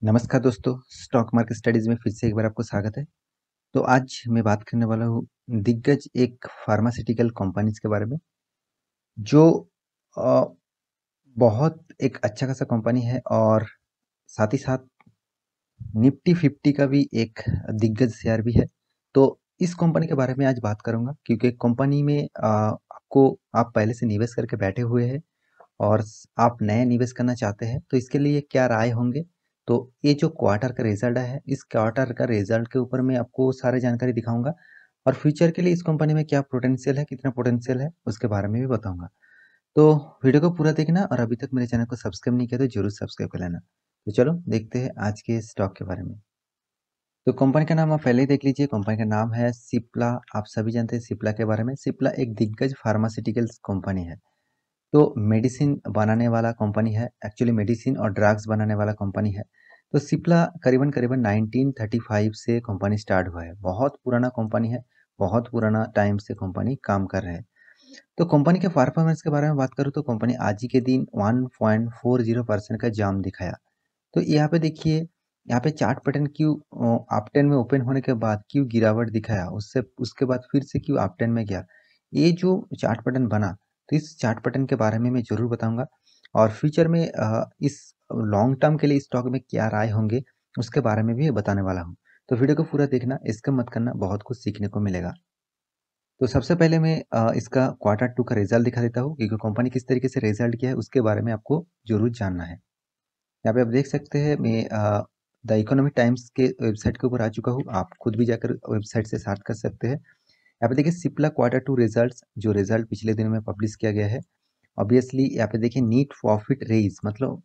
नमस्कार दोस्तों, stock market studies में फिर से एक बार आपको स्वागत है। तो आज मैं बात करने वाला हूँ दिग्गज एक फार्मास्यूटिकल कंपनीज़ के बारे में, जो अ, बहुत एक अच्छा खासा कंपनी है और साथ ही साथ निफ्टी 50 का भी एक दिग्गज शेयर भी है। तो इस कंपनी के बारे में आज बात करूँगा क्योंकि कंपनी में आपको आप पहले से निवेश करके बैठे हुए हैं और आप नया निवेश करना चाहते हैं तो इसके लिए क्या राय होंगे। तो ये जो क्वार्टर का रिजल्ट है, इस क्वार्टर का रिजल्ट के ऊपर मैं आपको सारी जानकारी दिखाऊंगा और फ्यूचर के लिए इस कंपनी में क्या पोटेंशियल है, कितना पोटेंशियल है, उसके बारे में भी बताऊंगा। तो वीडियो को पूरा देखना और अभी तक मेरे चैनल को सब्सक्राइब नहीं किया तो जरूर सब्सक्राइब कर लेना। तो चलो देखते हैं आज के स्टॉक के बारे में। तो कंपनी का नाम आप पहले ही देख लीजिए, कंपनी का नाम है सिप्ला। आप सभी जानते हैं सिप्ला के बारे में। सिप्ला एक दिग्गज फार्मास्यूटिकल्स कंपनी है। तो मेडिसिन बनाने वाला कंपनी है, एक्चुअली मेडिसिन और ड्रग्स बनाने वाला कंपनी है। तो सिप्ला करीबन करीबन 1935 से कंपनी स्टार्ट हुआ है। बहुत पुराना कंपनी है, बहुत पुराना टाइम से कंपनी काम कर रहे हैं। तो कंपनी के परफॉर्मेंस के बारे में बात करूँ तो कंपनी आज ही के दिन 1.40% का जाम दिखाया। तो यहाँ पे देखिए, यहाँ पे चार्ट पैटर्न क्यों अप टेन में ओपन होने के बाद क्यों गिरावट दिखाया, उससे उसके बाद फिर से क्यों अप टेन में गया। ये जो चार्ट पैटर्न बना, तो इस चार्ट पैटर्न के बारे में मैं ज़रूर बताऊंगा और फ्यूचर में इस लॉन्ग टर्म के लिए स्टॉक में क्या राय होंगे उसके बारे में भी बताने वाला हूँ। तो वीडियो को पूरा देखना, इसका मत करना, बहुत कुछ सीखने को मिलेगा। तो सबसे पहले मैं इसका क्वार्टर टू का रिजल्ट दिखा देता हूँ क्योंकि कंपनी किस तरीके से रिजल्ट किया है उसके बारे में आपको जरूर जानना है। यहाँ पे आप देख सकते हैं, मैं द इकोनॉमिक टाइम्स के वेबसाइट के ऊपर आ चुका हूँ। आप खुद भी जाकर वेबसाइट से सर्च कर सकते हैं। यहाँ पे देखिए सिप्ला क्वार्टर टू रिजल्ट्स, जो रिजल्ट पिछले दिनों में पब्लिश किया गया है। ऑब्वियसली यहाँ पे देखिए नीट प्रॉफिट रेज, मतलब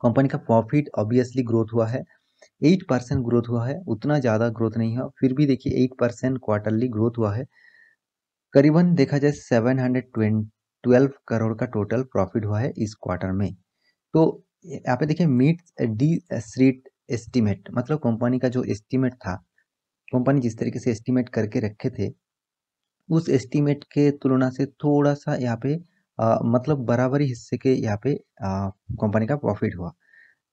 कंपनी का प्रॉफिट ऑब्वियसली ग्रोथ हुआ है। 8% ग्रोथ हुआ है, उतना ज़्यादा ग्रोथ नहीं हुआ, फिर भी देखिए 8% क्वार्टरली ग्रोथ हुआ है। करीबन देखा जाए 712 करोड़ का टोटल प्रॉफिट हुआ है इस क्वार्टर में। तो यहाँ पे देखिए मीट डी स्ट्रीट एस्टीमेट, मतलब कंपनी का जो एस्टीमेट था, कंपनी जिस तरीके से एस्टीमेट करके रखे थे उस एस्टीमेट के तुलना से थोड़ा सा यहाँ पे मतलब बराबरी हिस्से के यहाँ पे कंपनी का प्रॉफिट हुआ।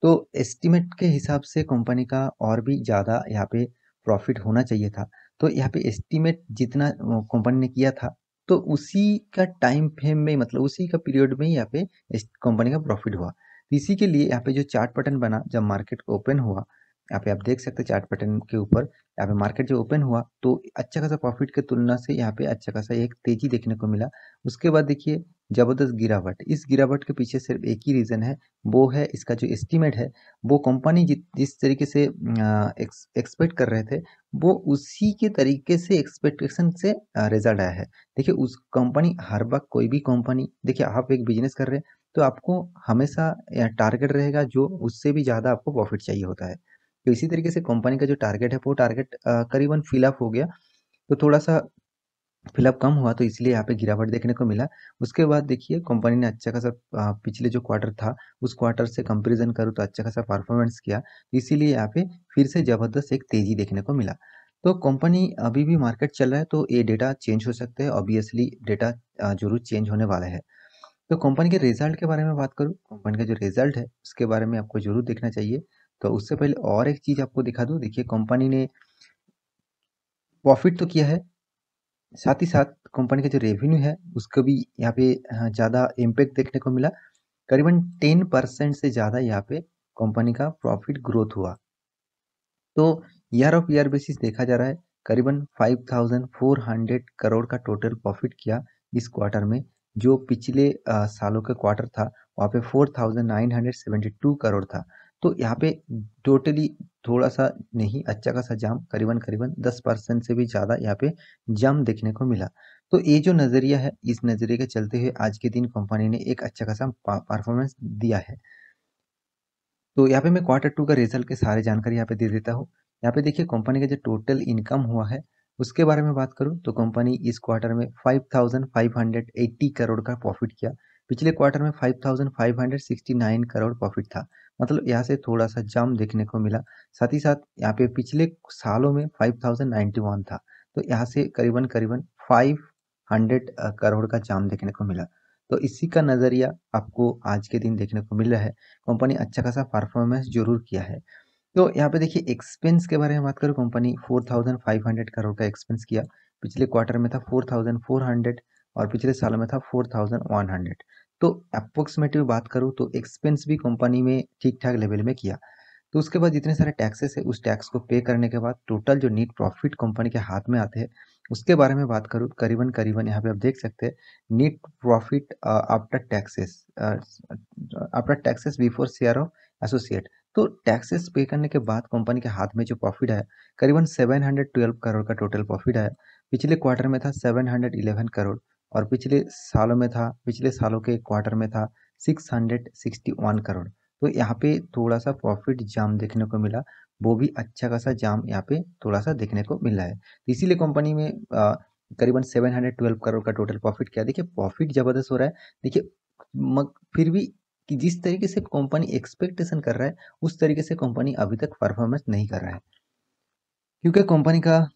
तो एस्टीमेट के हिसाब से कंपनी का और भी ज़्यादा यहाँ पे प्रॉफिट होना चाहिए था। तो यहाँ पे एस्टीमेट जितना कंपनी ने किया था, तो उसी का टाइम फ्रेम में, मतलब उसी का पीरियड में ही यहाँ पे कंपनी का प्रॉफिट हुआ। तो इसी के लिए यहाँ पे जो चार्ट पैटर्न बना जब मार्केट ओपन हुआ, यहाँ पे आप देख सकते हैं चार्ट पैटर्न के ऊपर, यहाँ पे मार्केट जो ओपन हुआ तो अच्छा खासा प्रॉफिट के तुलना से यहाँ पे अच्छा खासा एक तेजी देखने को मिला। उसके बाद देखिए जबरदस्त गिरावट। इस गिरावट के पीछे सिर्फ एक ही रीज़न है, वो है इसका जो एस्टीमेट है। वो कंपनी जिस तरीके से एक्सपेक्ट कर रहे थे, वो उसी के तरीके से एक्सपेक्टेशन से रिजल्ट आया है। देखिए उस कंपनी, हर वक्त कोई भी कंपनी, देखिए आप एक बिजनेस कर रहे हैं तो आपको हमेशा टारगेट रहेगा जो उससे भी ज़्यादा आपको प्रॉफिट चाहिए होता है। तो इसी तरीके से कंपनी का जो टारगेट है वो टारगेट करीबन फिलअप हो गया। तो थोड़ा सा फिलअप कम हुआ तो इसलिए यहाँ पे गिरावट देखने को मिला। उसके बाद देखिए कंपनी ने अच्छा खासा पिछले जो क्वार्टर था उस क्वार्टर से कंपैरिजन करूँ तो अच्छा खासा परफॉर्मेंस किया, इसीलिए यहाँ पे फिर से ज़बरदस्त एक तेज़ी देखने को मिला। तो कंपनी अभी भी मार्केट चल रहा है तो ये डेटा चेंज हो सकते हैं, ऑब्वियसली डेटा ज़रूर चेंज होने वाला है। तो कंपनी के रिजल्ट के बारे में बात करूँ, कंपनी का जो रिजल्ट है उसके बारे में आपको ज़रूर देखना चाहिए। तो उससे पहले और एक चीज़ आपको दिखा दूँ, देखिए कंपनी ने प्रॉफिट तो किया है, साथ ही साथ कंपनी का जो रेवेन्यू है उसको भी यहाँ पे ज़्यादा इम्पैक्ट देखने को मिला। करीबन 10% से ज़्यादा यहाँ पे कंपनी का प्रॉफिट ग्रोथ हुआ। तो ईयर ऑफ ईयर बेसिस देखा जा रहा है, करीबन 5400 करोड़ का टोटल प्रॉफिट किया इस क्वार्टर में। जो पिछले सालों का क्वार्टर था वहाँ पे 4972 करोड़ था। तो यहाँ पे टोटली थोड़ा सा नहीं, अच्छा खासा जाम, करीबन करीबन 10% से भी ज़्यादा यहाँ पे जाम देखने को मिला। तो ये जो नज़रिया है, इस नज़रिए के चलते हुए आज के दिन कंपनी ने एक अच्छा खासा परफॉर्मेंस दिया है। तो यहाँ पे मैं क्वार्टर टू का रिजल्ट के सारे जानकारी यहाँ पे दे देता हूँ। यहाँ पे देखिए कंपनी का जो टोटल इनकम हुआ है उसके बारे में बात करूँ तो कंपनी इस क्वार्टर में 5580 करोड़ का प्रॉफिट किया। पिछले क्वार्टर में 5569 करोड़ प्रॉफिट था, मतलब यहाँ से थोड़ा सा जंप देखने को मिला। साथ ही साथ यहाँ पे पिछले सालों में 5091 था, तो यहाँ से करीबन करीबन 500 करोड़ का जंप देखने को मिला। तो इसी का नज़रिया आपको आज के दिन देखने को मिल रहा है। कंपनी अच्छा खासा परफॉर्मेंस ज़रूर किया है। तो यहाँ पे देखिए एक्सपेंस के बारे में बात करूँ, कंपनी 4500 करोड़ का एक्सपेंस किया। पिछले क्वार्टर में था 4400 और पिछले साल में था 4100। तो अप्रोक्सीमेटली बात करूँ तो एक्सपेंस भी कंपनी में ठीक-ठाक लेवल में किया। तो उसके बाद जितने सारे टैक्सेस है, उस टैक्स को पे करने के बाद टोटल जो नेट प्रॉफिट कंपनी के हाथ में आते हैं, उसके बारे में बात करूँ, करीबन यहाँ पे आप देख सकते हैं net profit after taxes before share of associate. तो टैक्सेस पे करने के बाद कंपनी के हाथ में जो प्रॉफिट आया, करीबन 712 करोड़ का टोटल प्रॉफिट आया। पिछले क्वार्टर में था 711 करोड़ और पिछले सालों के क्वार्टर में था 661 करोड़। तो यहाँ पे थोड़ा-सा प्रॉफिट जंप देखने को मिला, वो भी अच्छा खासा जंप यहाँ पे थोड़ा-सा देखने को मिला है। तो इसीलिए कंपनी में करीबन 712 करोड़ का टोटल प्रॉफिट किया। देखिए प्रॉफिट ज़बरदस्त हो रहा है। देखिए मग फिर भी कि जिस तरीके से कंपनी एक्सपेक्टेशन कर रहा है, उस तरीके से कंपनी अभी तक परफॉर्मेंस नहीं कर रहा है। क्योंकि कंपनी का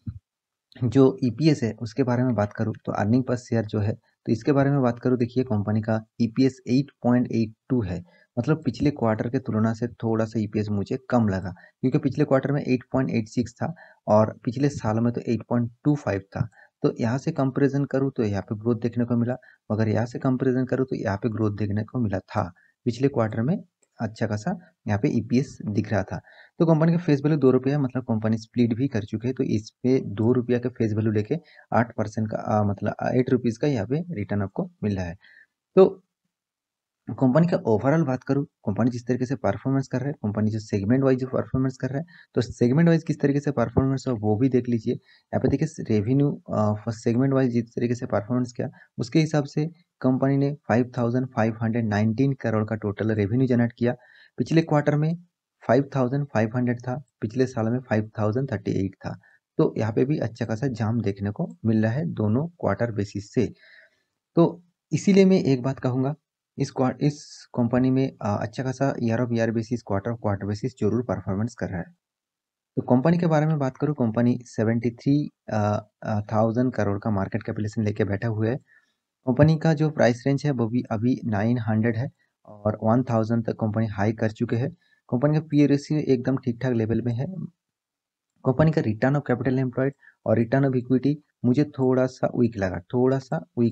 जो ईपीएस है उसके बारे में बात करूँ तो अर्निंग पर शेयर जो है, तो इसके बारे में बात करूँ, देखिए कंपनी का ईपीएस 8.82 है। मतलब पिछले क्वार्टर के तुलना से थोड़ा-सा ईपीएस मुझे कम लगा, क्योंकि पिछले क्वार्टर में 8.86 था और पिछले साल में तो 8.25 था। तो यहाँ से कंपैरिज़न करूँ तो यहाँ पे ग्रोथ देखने को मिला, मगर यहाँ से कंपैरिज़न करूँ तो यहाँ पे ग्रोथ देखने को मिला था। पिछले क्वार्टर में अच्छा खासा यहाँ पे ईपीएस दिख रहा था। तो कंपनी का फेस वैल्यू ₹2 है, मतलब कंपनी स्प्लिट भी कर चुके हैं, तो इस पे ₹2 का फेस वैल्यू लेके 8% का मतलब ₹8 का यहाँ पे रिटर्न आपको मिल रहा है। तो कंपनी का ओवरऑल बात करूँ, कंपनी जिस तरीके से परफॉर्मेंस कर रहा है, कंपनी जो सेगमेंट वाइज जो परफॉर्मेंस कर रहा है, तो सेगमेंट वाइज किस तरीके से परफॉर्मेंस है वो भी देख लीजिए। यहाँ पे देखिए रेवेन्यू सेगमेंट वाइज जिस तरीके से परफॉर्मेंस किया, उसके हिसाब से कंपनी ने 5519 करोड़ का टोटल रेवेन्यू जनरेट किया। पिछले क्वार्टर में 5500 था, पिछले साल में 5038 था। तो यहाँ पे भी अच्छा खासा जंप देखने को मिल रहा है दोनों क्वार्टर बेसिस से। तो इसीलिए मैं एक बात कहूँगा, इस कंपनी में अच्छा खासा year of year basis, quarter of quarter basis ज़रूर परफॉर्मेंस कर रहा है। तो कंपनी के बारे में बात करूँ, कंपनी 73,000 करोड़ का मार्केट कैपिटलाइजेशन लेके बैठा हुआ है। कंपनी का जो प्राइस रेंज है वो भी अभी 900 है और 1000 तक कंपनी हाई कर चुके हैं। कंपनी का पी रेशियो एकदम ठीक-ठाक लेवल में है। कंपनी का रिटर्न ऑफ कैपिटल एम्प्लॉयड और रिटर्न ऑफ इक्विटी मुझे थोड़ा सा वीक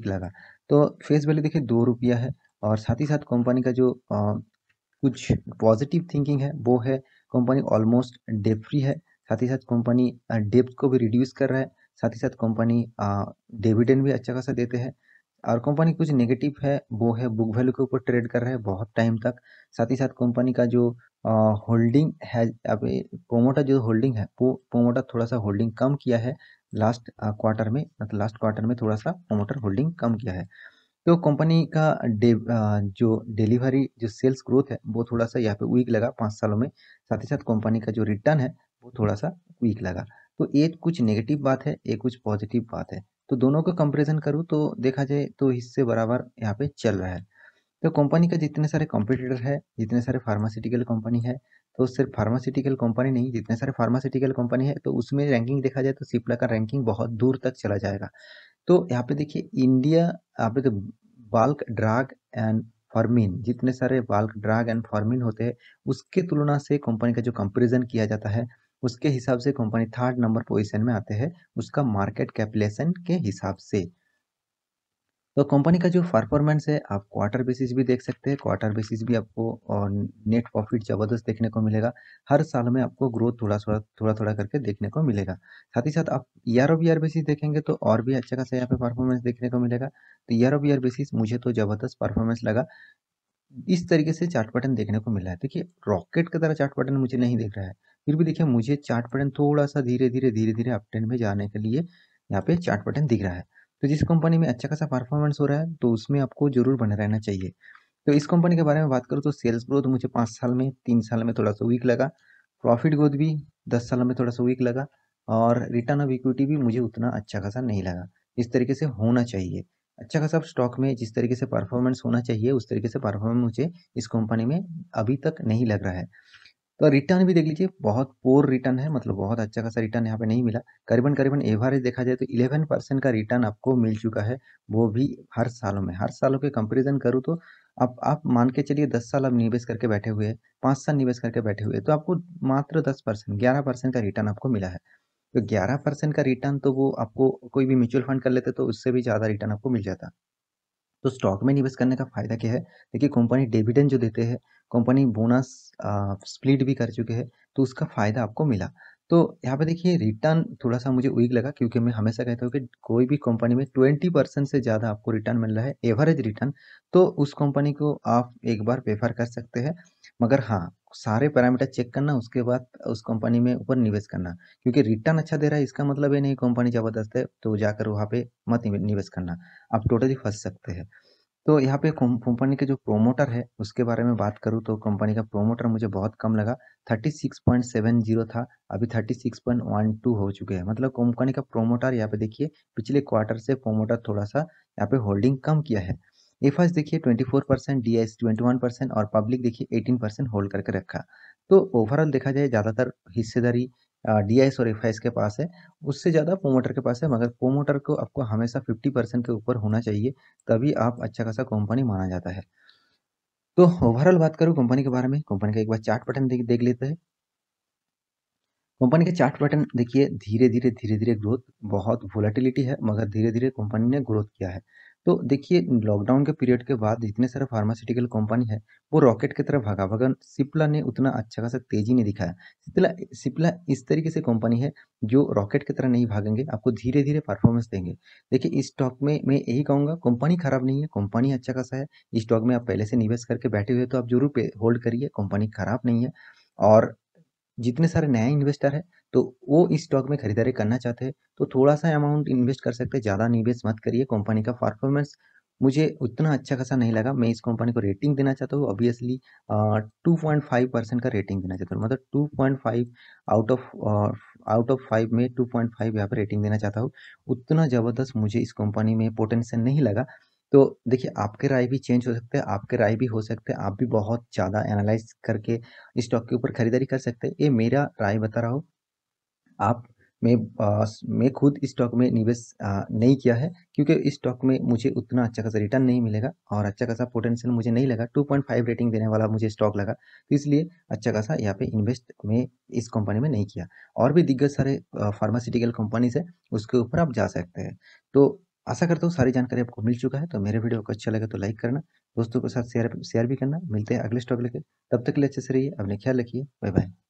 लगा। तो फेस वैल्यू देखिए ₹2 है और साथ ही साथ कंपनी का जो कुछ पॉजिटिव थिंकिंग है वो है, कंपनी ऑलमोस्ट डेट फ्री है। साथ ही साथ कंपनी डेब्ट को भी रिड्यूस कर रहा है। साथ ही साथ कंपनी डिविडेंड भी अच्छा खासा देते हैं। और कंपनी कुछ नेगेटिव है, वो है बुक वैल्यू के ऊपर ट्रेड कर रहा है बहुत टाइम तक। साथ ही साथ कंपनी का जो होल्डिंग है, अभी प्रोमोटर जो होल्डिंग है, वो प्रोमोटर थोड़ा-सा होल्डिंग कम किया है लास्ट क्वार्टर में, मतलब लास्ट क्वार्टर में थोड़ा-सा प्रोमोटर होल्डिंग कम किया है। तो कंपनी का जो डिलीवरी जो सेल्स ग्रोथ है, वो थोड़ा-सा यहाँ पे वीक लगा 5 सालों में। साथ ही साथ कंपनी का जो रिटर्न है, वो थोड़ा-सा वीक लगा। तो एक कुछ नेगेटिव बात है, एक कुछ पॉजिटिव बात है। तो दोनों को कंपैरिज़न करूँ तो देखा जाए तो हिस्से बराबर यहाँ पे चल रहा है। तो कंपनी का जितने सारे कॉम्पिटिटर है, जितने सारे फार्मास्यूटिकल कंपनी है, तो सिर्फ फार्मास्यूटिकल कंपनी नहीं, जितने सारे फार्मास्यूटिकल कंपनी है, तो उसमें रैंकिंग देखा जाए तो सिप्ला का रैंकिंग बहुत दूर तक चला जाएगा। तो यहाँ पे देखिए इंडिया, यहाँ पे तो बल्क ड्रग एंड फॉर्मिन, जितने सारे बल्क ड्रग एंड फॉर्मिन होते हैं, उसके तुलना से कंपनी का जो कंपैरिजन किया जाता है, उसके हिसाब से कंपनी थर्ड नंबर पोजीशन में आते हैं, उसका मार्केट कैपिटलाइजेशन के हिसाब से। तो कंपनी का जो परफॉर्मेंस है, आप क्वार्टर बेसिस भी देख सकते हैं, क्वार्टर बेसिस भी आपको और नेट प्रॉफिट ज़बरदस्त देखने को मिलेगा। हर साल में आपको ग्रोथ थोड़ा-थोड़ा करके देखने को मिलेगा। साथ ही साथ आप ईयर ऑफ ईयर बेसिस देखेंगे तो और भी अच्छा खासा यहाँ पे परफॉर्मेंस देखने को मिलेगा। तो ईयर ऑफ ईयर बेसिस मुझे तो ज़बरदस्त परफॉर्मेंस लगा। इस तरीके से चार्ट पैटर्न देखने को मिला है। देखिए रॉकेट की तरह चार्ट पैटर्न मुझे नहीं दिख रहा है। फिर भी देखिए मुझे चार्ट पैटर्न थोड़ा-सा धीरे-धीरे अपट्रेंड में जाने के लिए यहाँ पे चार्ट पैटर्न दिख रहा है। तो जिस कंपनी में अच्छा खासा परफॉर्मेंस हो रहा है, तो उसमें आपको ज़रूर बने रहना चाहिए। तो इस कंपनी के बारे में बात करूँ तो सेल्स ग्रोथ मुझे 5 साल में 3 साल में थोड़ा-सा वीक लगा। प्रॉफिट ग्रोथ भी 10 सालों में थोड़ा-सा वीक लगा और रिटर्न ऑफ इक्विटी भी मुझे उतना अच्छा खासा नहीं लगा। इस तरीके से होना चाहिए। अच्छा खासा स्टॉक में जिस तरीके से परफॉर्मेंस होना चाहिए, उस तरीके से परफॉर्मेंस मुझे इस कंपनी में अभी तक नहीं लग रहा है। तो रिटर्न भी देख लीजिए, बहुत पुअर रिटर्न है, मतलब बहुत अच्छा खासा रिटर्न यहाँ पे नहीं मिला। करीबन एवरेज देखा जाए तो 11% का रिटर्न आपको मिल चुका है, वो भी हर सालों में। हर सालों के कंपैरिजन करूँ तो आप मान के चलिए 10 साल आप निवेश करके बैठे हुए हैं, 5 साल निवेश करके बैठे हुए हैं, तो आपको मात्र 10%, 11% का रिटर्न आपको मिला है। तो 11% का रिटर्न तो वो आपको कोई भी म्यूचुअल फंड कर लेते तो उससे भी ज़्यादा रिटर्न आपको मिल जाता। तो स्टॉक में निवेश करने का फ़ायदा क्या है? देखिए, कंपनी डिविडेंड जो देते हैं, कंपनी बोनस स्प्लिट भी कर चुके हैं, तो उसका फ़ायदा आपको मिला। तो यहाँ पे देखिए रिटर्न थोड़ा-सा मुझे वीक लगा, क्योंकि मैं हमेशा कहता हूँ कि कोई भी कंपनी में 20% से ज़्यादा आपको रिटर्न मिल रहा है, एवरेज रिटर्न, तो उस कंपनी को आप एक बार प्रेफ़र कर सकते हैं। मगर हाँ, सारे पैरामीटर चेक करना, उसके बाद उस कंपनी में ऊपर निवेश करना। क्योंकि रिटर्न अच्छा दे रहा है इसका मतलब ये नहीं कंपनी ज़बरदस्त है, तो जाकर वहाँ पे मत निवेश करना, आप टोटली फँस सकते हैं। तो यहाँ पे कंपनी के जो प्रोमोटर है उसके बारे में बात करूँ तो कंपनी का प्रोमोटर मुझे बहुत कम लगा। 36.70 था, अभी 36.12 हो चुके हैं। मतलब कंपनी का प्रोमोटर यहाँ पे देखिए पिछले क्वार्टर से प्रोमोटर थोड़ा-सा यहाँ पे होल्डिंग कम किया है। एफआईएस देखिए 24%, डीआईएस 21% और पब्लिक देखिए 18% होल्ड करके रखा। तो ओवरऑल देखा जाए ज़्यादातर हिस्सेदारी डीआईएस और एफआईएस के पास है, उससे ज़्यादा प्रोमोटर के पास है, मगर प्रोमोटर को आपको हमेशा 50% के ऊपर होना चाहिए, तभी आप अच्छा खासा कंपनी माना जाता है। तो ओवरऑल बात करूँ कंपनी के बारे में, कंपनी का एक बार चार्ट पैटर्न देख देख लेते हैं। कंपनी के चार्ट पैटर्न देखिए धीरे-धीरे ग्रोथ, बहुत वोलेटिलिटी है, मगर धीरे-धीरे कंपनी ने ग्रोथ किया है। तो देखिए लॉकडाउन के पीरियड के बाद जितने सारे फार्मास्यूटिकल कंपनी है, वो रॉकेट की तरफ भागा, मगर सिप्ला ने उतना अच्छा खासा तेज़ी नहीं दिखाया। सिप्ला सिप्ला इस तरीके से कंपनी है जो रॉकेट की तरह नहीं भागेंगे, आपको धीरे-धीरे परफॉर्मेंस देंगे। देखिए इस स्टॉक में मैं यही कहूँगा, कंपनी खराब नहीं है, कंपनी अच्छा खासा है। इस स्टॉक में आप पहले से निवेश करके बैठे हुए हैं तो आप ज़रूर पे होल्ड करिए, कंपनी खराब नहीं है। और जितने सारे नए इन्वेस्टर हैं, तो वो इस स्टॉक में खरीदारी करना चाहते हैं, तो थोड़ा-सा अमाउंट इन्वेस्ट कर सकते हैं, ज़्यादा निवेश मत करिए। कंपनी का परफॉर्मेंस मुझे उतना अच्छा खासा नहीं लगा। मैं इस कंपनी को रेटिंग देना चाहता हूँ ऑब्वियसली 2.5% का रेटिंग देना चाहता हूँ। मतलब 2.5 आउट ऑफ 5 में 2.5 यहाँ पे रेटिंग देना चाहता हूँ। उतना ज़बरदस्त मुझे इस कंपनी में पोटेंशियल नहीं लगा। तो देखिए आपके राय भी चेंज हो सकते हैं, आपके राय भी हो सकते हैं, आप भी बहुत ज़्यादा एनालाइज़ करके स्टॉक के ऊपर खरीदारी कर सकते हैं। ये मेरा राय बता रहा हूँ। आप मैं खुद इस स्टॉक में निवेश नहीं किया है, क्योंकि इस स्टॉक में मुझे उतना अच्छा खासा रिटर्न नहीं मिलेगा और अच्छा खासा पोटेंशियल मुझे नहीं लगा। 2.5 रेटिंग देने वाला मुझे स्टॉक लगा, तो इसलिए अच्छा खासा यहाँ पे इन्वेस्ट मैं इस कंपनी में नहीं किया। और भी दिग्गज सारे फार्मास्यूटिकल कंपनीज़ है, उसके ऊपर आप जा सकते हैं। तो आशा करता हूँ सारी जानकारी आपको मिल चुका है, तो मेरे वीडियो को अच्छा लगा तो लाइक करना, दोस्तों के साथ शेयर शेयर भी करना। मिलते हैं अगले स्टॉक लेके, तब तक के लिए अच्छे से रहिए, अपना ख्याल रखिए। Bye bye.